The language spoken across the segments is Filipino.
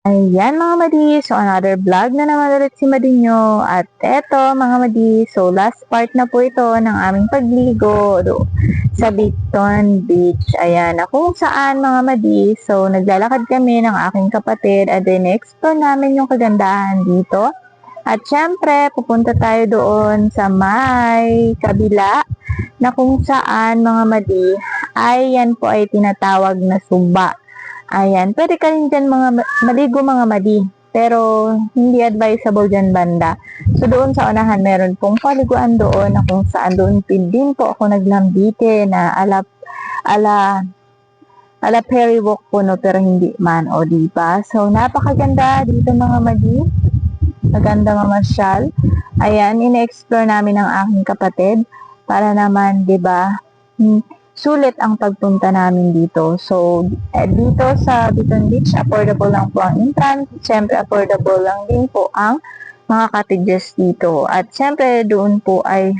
Ayan mga madi, so another vlog na naman ulit si Madinyo. At eto mga madi, so last part na po ito ng aming pagligo sa Bicton Beach. Ayan, na kung saan mga madi, so naglalakad kami ng aking kapatid at then explore namin yung kagandahan dito. At syempre, pupunta tayo doon sa may kabila na kung saan mga madi, ay yan po ay tinatawag na Suba. Ayan, pwede ka rin dyan maligo mga madi. Pero hindi advisable dyan banda. So doon sa unahan meron pong paliguan doon na kung saan doon din po ako naglambite na ala ala Perry Walk po no pero hindi man o diba? So napakaganda dito mga madi. Maganda mamasyal. Ayan, ine-explore namin ng aking kapatid para naman 'di ba? Sulit ang pagpunta namin dito. So, dito sa Bicton Beach, affordable lang po ang entrance. Siyempre, affordable lang din po ang mga cottages dito. At siyempre, doon po ay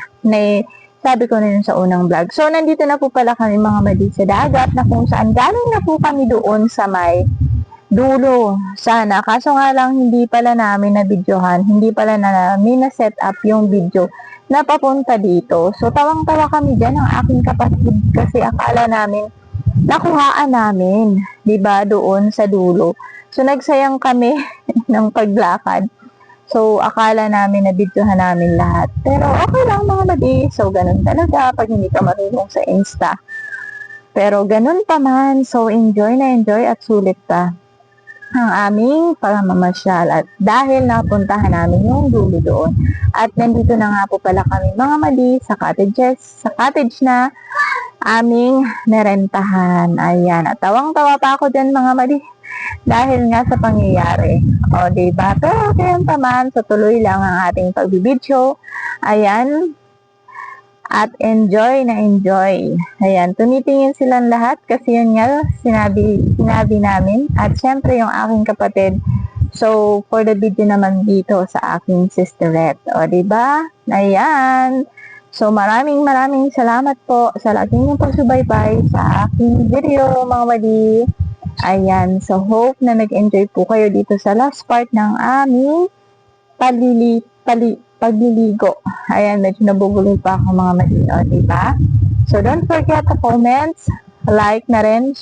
sabi ko na yun sa unang vlog. So, nandito na po pala kami mga madi sa dagat na kung saan galing na po kami doon sa may dulo. Sana. Kaso nga lang, hindi pala namin na videohan. Hindi pala namin na set up yung video na papunta dito. So, tawang-tawa kami dyan ng aking kapatid kasi akala namin nakuhaan namin, 'di ba, doon sa dulo. So, nagsayang kami ng paglakad. So, akala namin na videohan namin lahat. Pero, okay lang mga madi. So, ganun talaga pag hindi ka marunong sa Insta. Pero, ganun pa man. So, enjoy na enjoy at sulit pa ang aming pamamasyal at dahil napuntahan namin yung dulo doon. At nandito na nga po pala kami mga madi sa cottage na aming nerentahan. Ayan, at tawang-tawa pa ako dyan mga madi dahil nga sa pangyayari. O, diba? Pero kaya paman, so tuloy lang ang ating pagbibidyo. Ayan, at enjoy na enjoy. Ayan, tumitingin silang lahat kasi yun nga sinabi namin. At syempre yung aking kapatid. So, for the video naman dito sa aking sisterette. O, diba? Ayan. So, maraming salamat po sa lagi niyong pagsubaybay sa aking video, mga madi. Ayan. So, hope na nag-enjoy po kayo dito sa last part ng aming pagliligo. Ayan, medyo nabubulol pa ako mga matino, diba? So, don't forget to comment, like na rin,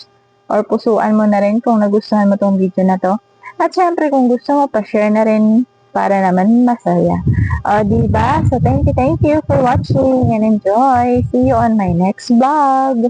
or pusuan mo na rin kung nagustuhan mo tong video na to. At syempre, kung gusto mo, pa-share na rin para naman masaya. O, diba? So, thank you for watching and enjoy. See you on my next vlog.